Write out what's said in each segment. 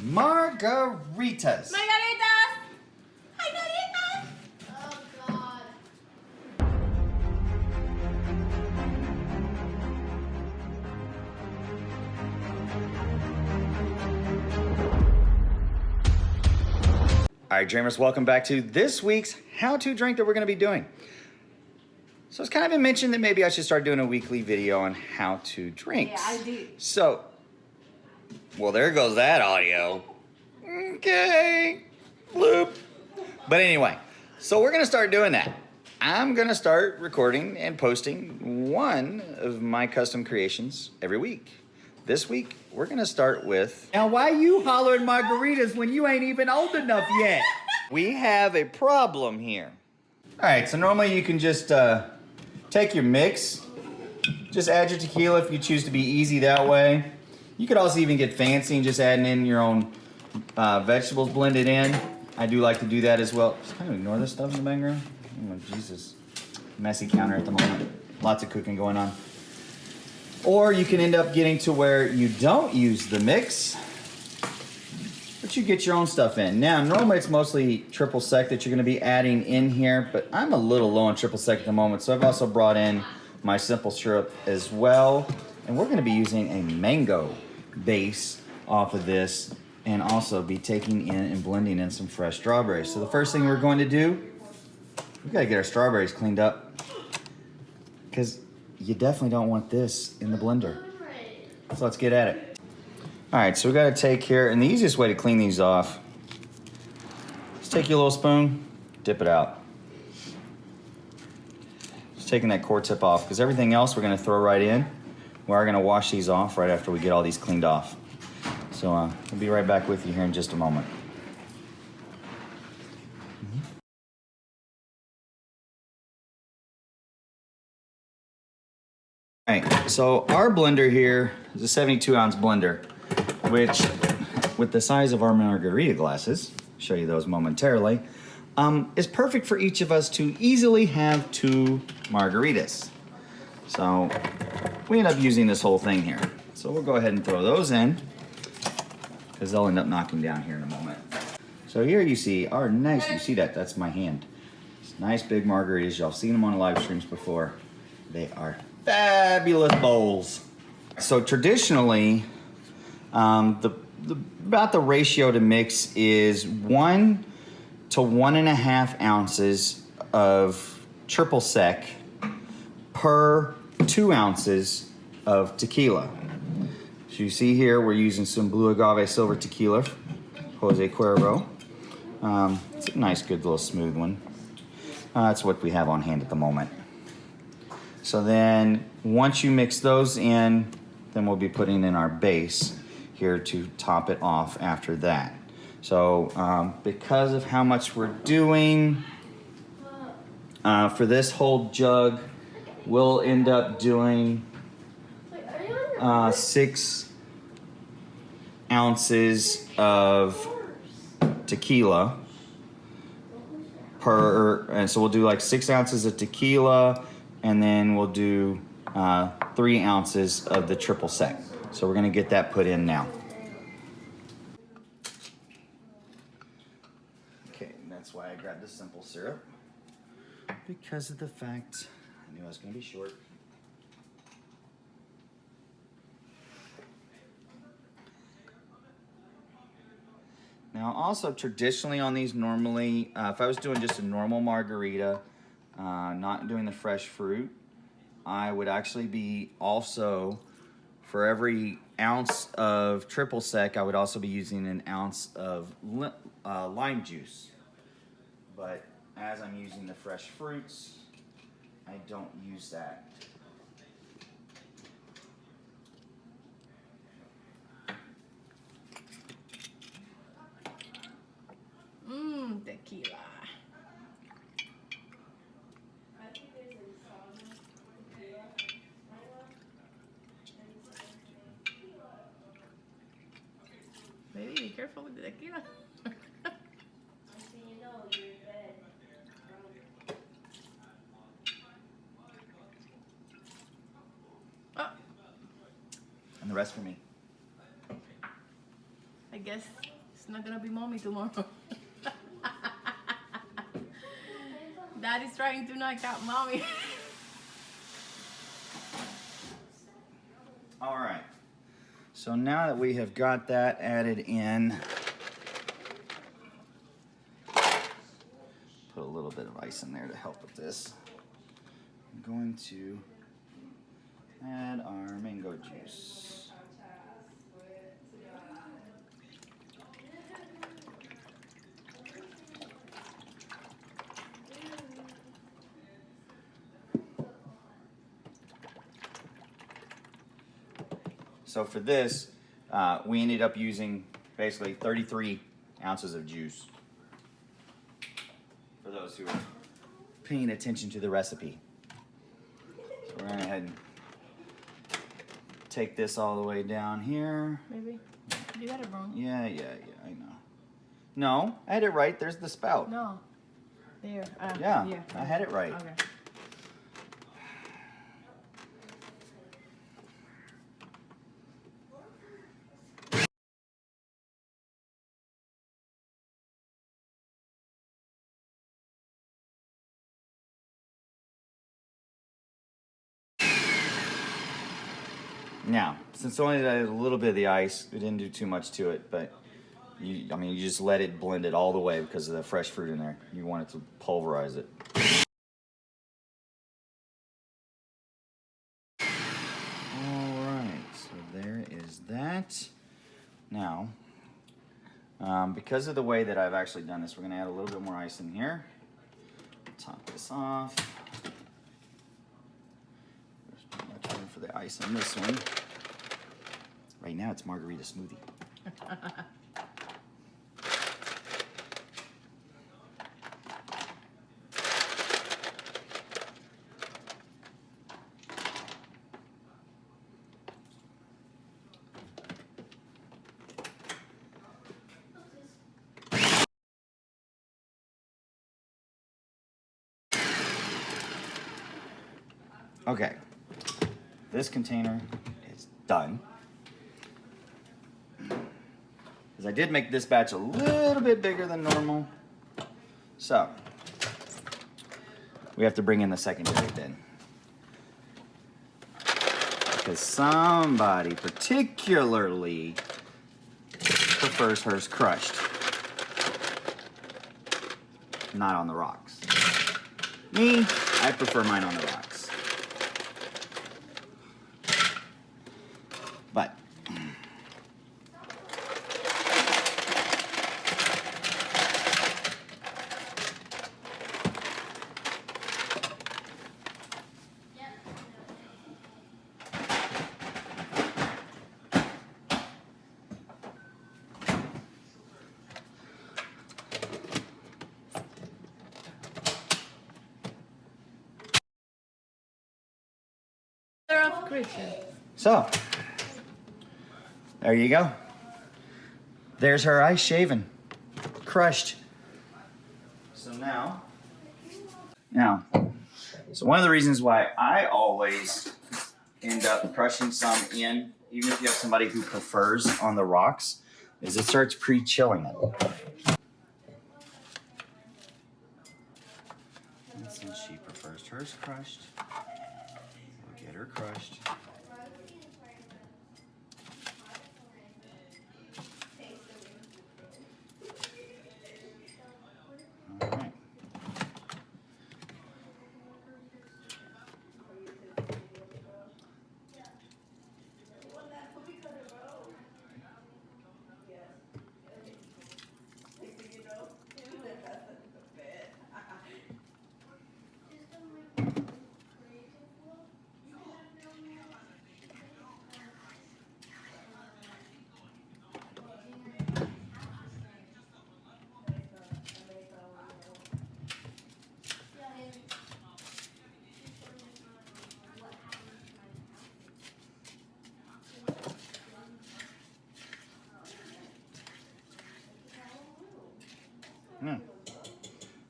Margaritas. Margaritas! Margaritas! Oh, God. All right, dreamers, welcome back to this week's how-to drink that we're going to be doing. So it's kind of been mentioned that maybe I should start doing a weekly video on how-to drinks. Yeah, I do. So, well, there goes that audio. Okay, bloop. But anyway, so we're going to start doing that. I'm going to start recording and posting one of my custom creations every week. This week, we're going to start with... Now, why you hollering margaritas when you ain't even old enough yet? We have a problem here. All right, so normally you can just take your mix, just add your tequila if you choose to be easy that way. You could also even get fancy and just adding in your own vegetables blended in. I do like to do that as well. Just kind of ignore this stuff in the background. Oh, Jesus. Messy counter at the moment. Lots of cooking going on. Or you can end up getting to where you don't use the mix, but you get your own stuff in. Now, normally it's mostly triple sec that you're gonna be adding in here, but I'm a little low on triple sec at the moment, so I've also brought in my simple syrup as well. And we're gonna be using a mango base off of this and also be taking in and blending in some fresh strawberries. So the first thing we're going to do, we gotta get our strawberries cleaned up because you definitely don't want this in the blender. So let's get at it. All right, so we gotta take here, and the easiest way to clean these off, just take your little spoon, dip it out. Just taking that core tip off, because everything else we're gonna throw right in. We are gonna wash these off right after we get all these cleaned off. So we'll be right back with you here in just a moment. All right, so our blender here is a 72-ounce blender, which with the size of our margarita glasses, show you those momentarily, is perfect for each of us to easily have 2 margaritas. So we end up using this whole thing here. So we'll go ahead and throw those in because they'll end up knocking down here in a moment. So here you see our nice, you see that, that's my hand. It's nice big margaritas. Y'all seen them on live streams before. They are fabulous bowls. So traditionally, about the ratio to mix is 1 to 1.5 ounces of triple sec per 2 ounces of tequila. So you see here, we're using some Blue Agave Silver Tequila, Jose Cuervo. It's a nice, good little smooth one. That's what we have on hand at the moment. So then once you mix those in, then we'll be putting in our base here to top it off after that. So because of how much we're doing, for this whole jug, we'll end up doing 6 ounces of tequila per, and so we'll do like 6 ounces of tequila, and then we'll do 3 ounces of the triple sec. So we're gonna get that put in now. Okay, and that's why I grabbed the simple syrup, because of the fact I knew I was gonna be short. Now also traditionally on these normally, if I was doing just a normal margarita, not doing the fresh fruit, I would actually be also, for every ounce of triple sec, I would also be using an ounce of lime juice. But as I'm using the fresh fruits, I don't use that. Tequila. Baby, be careful with the tequila. Oh. And the rest for me. I guess It's not gonna be mommy tomorrow. Daddy's trying to knock out mommy. All right. So now that we have got that added in, put a little bit of ice in there to help with this. I'm going to add our mango juice. So for this, we ended up using basically 33 ounces of juice. For those who are paying attention to the recipe. So we're gonna go ahead and take this all the way down here. Maybe. You got it wrong. Yeah, I know. No, I had it right. There's the spout. No. There. Yeah, here. I had it right. Okay. Now, since only added a little bit of the ice, we didn't do too much to it, but you just let it blend it all the way because of the fresh fruit in there. You want it to pulverize it. All right, so there is that. Now, because of the way that I've actually done this, we're gonna add a little bit more ice in here. Top this off. For the ice on this one. Right now it's margarita smoothie. Okay. This container is done. Because I did make this batch a little bit bigger than normal. So, we have to bring in the secondary bin. Because somebody particularly prefers hers crushed. Not on the rocks. Me, I prefer mine on the rocks. But so, there you go. There's her ice shaven, crushed. So so one of the reasons why I always end up crushing some in, even if you have somebody who prefers on the rocks, is it starts pre-chilling it. And since she prefers hers crushed, we'll get her crushed. All right.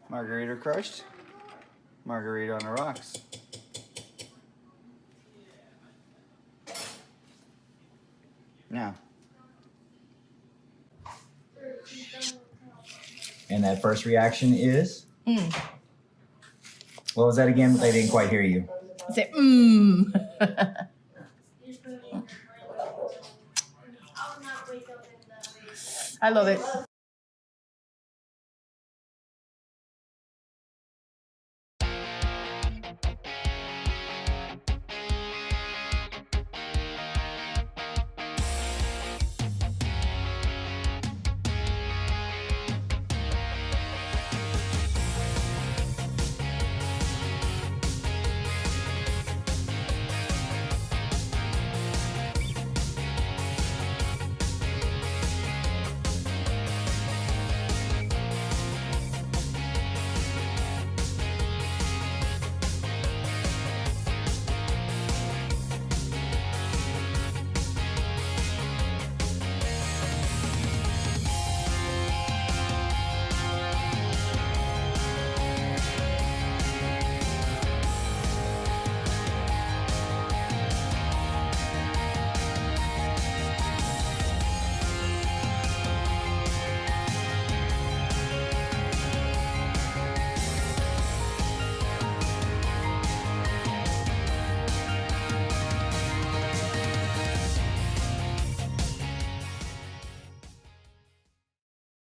Margarita crushed, margarita on the rocks. Now, And that first reaction is? Mm. What was that again? I didn't quite hear you. Say, I love it.